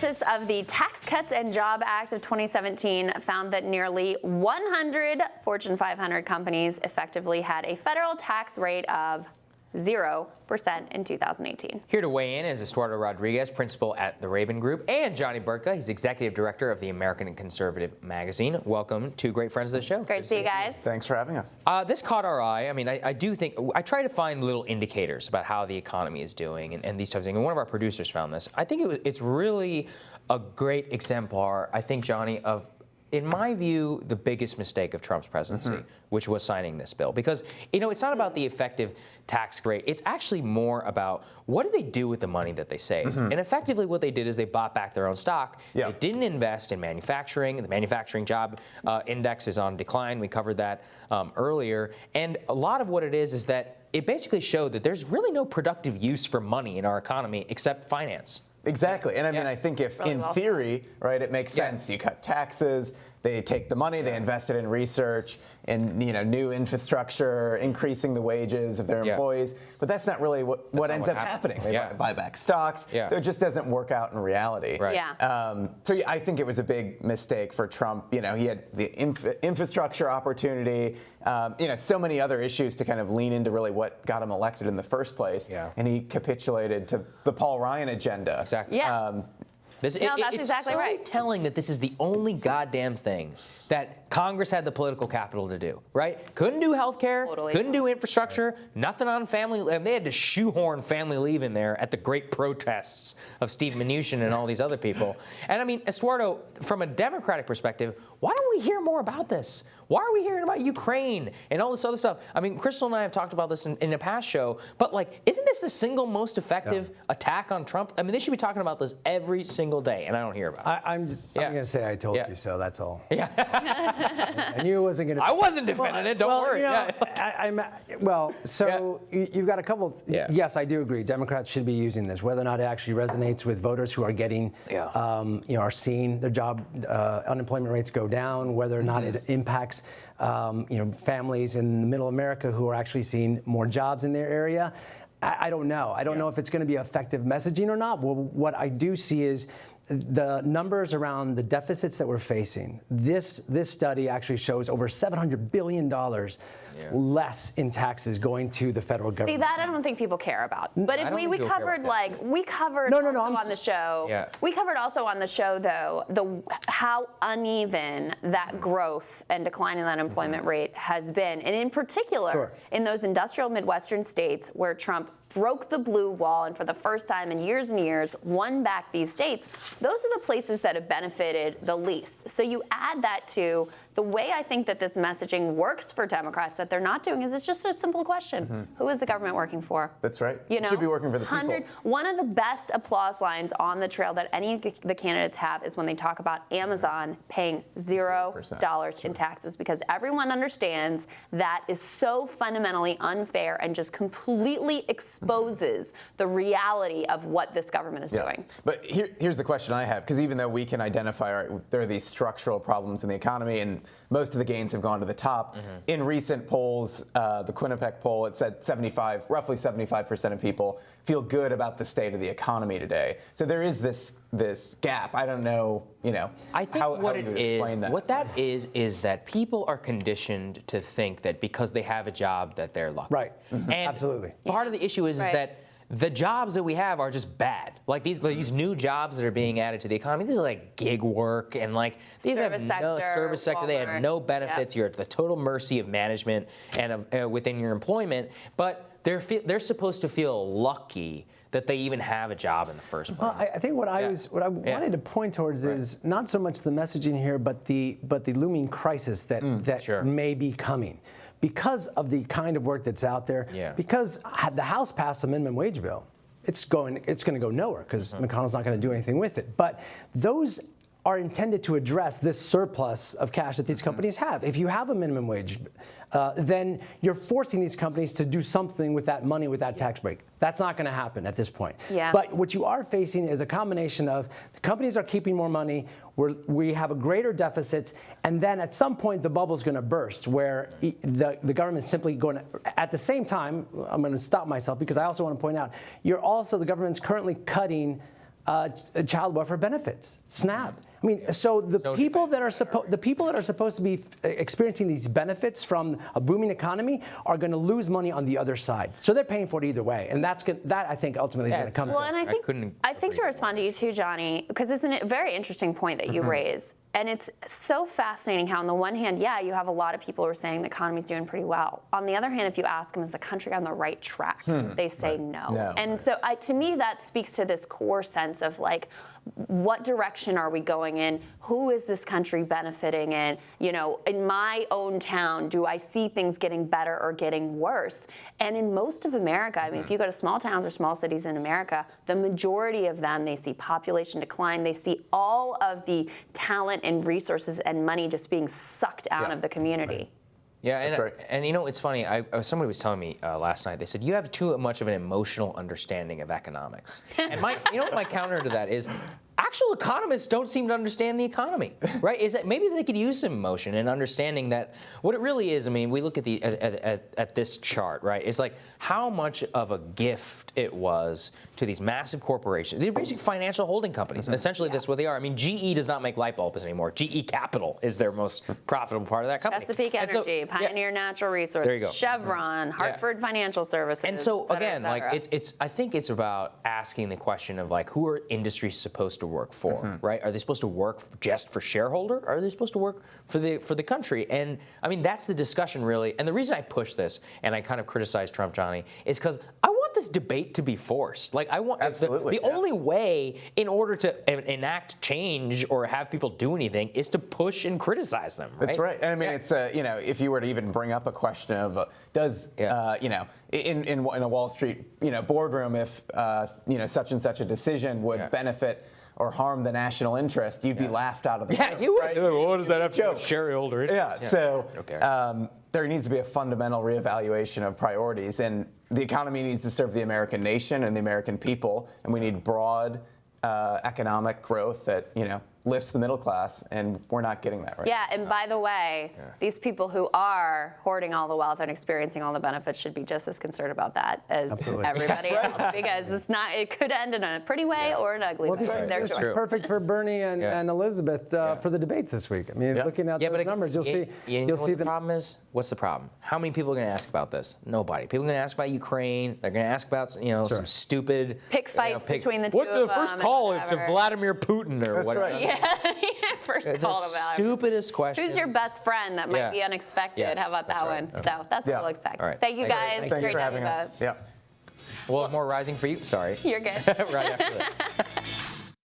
analysis of the Tax Cuts and Job Act of 2017 found that nearly 100 Fortune 500 companies effectively had a federal tax rate of 0% in 2018. Here to weigh in is Eduardo Rodriguez, principal at the Raven Group, and Johnny Burtka. He's executive director of the American Conservative magazine. Welcome, two great friends of the show. Great to see you guys. Thanks for having us. This caught our eye. I mean, I do think, I try to find little indicators about how the economy is doing and these types of things. And one of our producers found this. I think it's really a great exemplar, I think, Johnny, of, in my view, the biggest mistake of Trump's presidency, which was signing this bill. Because, it's not about the effective tax rate. It's actually more about what do they do with the money that they save. And effectively what they did is they bought back their own stock. They didn't invest in manufacturing. The manufacturing job index is on decline. We covered that earlier. And a lot of what it is that it basically showed that there's really no productive use for money in our economy except finance. Exactly. And I mean, I think if in theory, right, it makes sense. You cut taxes, they take the money, they invest it in research and, new infrastructure, increasing the wages of their employees. But that's not really what ends up happening. They buy back stocks. So it just doesn't work out in reality. So I think it was a big mistake for Trump. He had the infrastructure opportunity, so many other issues to kind of lean into really what got him elected in the first place. And he capitulated to the Paul Ryan agenda. Exactly. That's exactly right. It's so telling that this is the only goddamn thing that Congress had the political capital to do, right? Couldn't do health care, couldn't do infrastructure, nothing on family. They had to shoehorn family leave in there at the great protests of Steve Mnuchin and all these other people. And I mean, Eduardo, from a Democratic perspective, why don't we hear more about this? Why are we hearing about Ukraine and all this other stuff? I mean, Crystal and I have talked about this in a past show, but isn't this the single most effective attack on Trump? I mean, they should be talking about this every single day, and I don't hear about it. I'm going to say I told you so, that's all. Yeah. I knew it wasn't going to. I wasn't defending it, don't worry. You've got a couple. Yes, I do agree. Democrats should be using this. Whether or not it actually resonates with voters who are getting, are seeing their job unemployment rates go down, whether or not it impacts families in middle America who are actually seeing more jobs in their area. I don't know. I don't know if it's going to be effective messaging or not. Well, what I do see is the numbers around the deficits that we're facing. This study actually shows over $700 billion less in taxes going to the federal government. See, that I don't think people care about. But if we covered on the show. We covered also on the show though how uneven that growth and decline in that unemployment rate has been, and in particular in those industrial Midwestern states where Trump broke the blue wall and for the first time in years and years won back these states. Those are the places that have benefited the least. So you add that to the way I think that this messaging works for Democrats that they're not doing is it's just a simple question. Who is the government working for? That's right. It should be working for the people. One of the best applause lines on the trail that any of the candidates have is when they talk about Amazon paying $0 in taxes, because everyone understands that is so fundamentally unfair and just completely exposes the reality of what this government is doing. But here's the question I have, because even though we can identify there are these structural problems in the economy and most of the gains have gone to the top, in recent polls, the Quinnipiac poll, it said roughly 75% of people feel good about the state of the economy today. So there is this gap. I don't know, I think how you would explain that. What that is that people are conditioned to think that because they have a job that they're lucky. Right. And absolutely. Part of the issue is that the jobs that we have are just bad. Like these new jobs that are being added to the economy, these are like gig work and these have no service sector. They have no benefits. You're at the total mercy of management and within your employment. But they're supposed to feel lucky that they even have a job in the first place. Well, I think what I wanted to point towards is not so much the messaging here, but the looming crisis that may be coming. Because of the kind of work that's out there, because the House passed a minimum wage bill, it's going to go nowhere because McConnell's not going to do anything with it. But those are intended to address this surplus of cash that these companies have. If you have a minimum wage, then you're forcing these companies to do something with that money, with that tax break. That's not going to happen at this point. But what you are facing is a combination of the companies are keeping more money, we have a greater deficits, and then at some point the bubble's going to burst where the government's simply going to, at the same time, I'm going to stop myself because I also want to point out, the government's currently cutting child welfare benefits, SNAP. I mean, so the people that are supposed to be experiencing these benefits from a booming economy are going to lose money on the other side. So they're paying for it either way, and that I think ultimately is going to come. Well, and I think to respond to you too, Johnny, because it's a very interesting point that you raise. And it's so fascinating how, on the one hand, yeah, you have a lot of people who are saying the economy's doing pretty well. On the other hand, if you ask them, is the country on the right track? They say no. And so to me, that speaks to this core sense of like, what direction are we going in? Who is this country benefiting in? You know, in my own town, do I see things getting better or getting worse? And in most of America, I mean, if you go to small towns or small cities in America, the majority of them, they see population decline. They see all of the talent and resources and money just being sucked out of the community. Right. Yeah, and you know, it's funny. Somebody was telling me last night. They said you have too much of an emotional understanding of economics. And you know what my counter to that is? Actual economists don't seem to understand the economy, right? Is that maybe they could use some emotion and understanding that what it really is. I mean, we look at at this chart, right? It's like how much of a gift it was to these massive corporations. They're basically financial holding companies. Essentially, that's what they are. I mean, GE does not make light bulbs anymore. GE Capital is their most profitable part of that company. Chesapeake Energy, Pioneer Natural Resources, there you go. Chevron, Hartford Financial Services. And so again, like I think it's about asking the question of like, who are industries supposed to work for, right? Are they supposed to work just for shareholder? Or are they supposed to work for the country? And I mean, that's the discussion really. And the reason I push this and I kind of criticize Trump, Johnny, is because I want this debate to be forced. Like I want the only way in order to enact change or have people do anything is to push and criticize them. Right? That's right. And I mean, it's you know, if you were to even bring up a question of does you know, in a Wall Street boardroom, if you know, such and such a decision would benefit or harm the national interest, you'd be laughed out of the room. You would. Right? Well, what does that have to do with shareholder interest? So there needs to be a fundamental reevaluation of priorities, and the economy needs to serve the American nation and the American people, and we need broad economic growth that lifts the middle class, and we're not getting that right. Yeah, and by the way, these people who are hoarding all the wealth and experiencing all the benefits should be just as concerned about that as everybody else, because it's not. It could end in a pretty way or an ugly way. This is perfect for Bernie and Elizabeth for the debates this week. I mean, looking at those numbers, you'll see. You'll see the problem is. What's the problem? How many people are going to ask about this? Nobody. People are going to ask about Ukraine. They're going to ask about some stupid pick fights between the two. What's the first call to Vladimir Putin or whatever? Right. First call about stupidest question. Who's your best friend that might be unexpected? How about that one? Okay. So that's what we'll expect. All right. Thank you guys. Thanks for having us. We'll have more rising for you. Sorry. You're good. Right after this.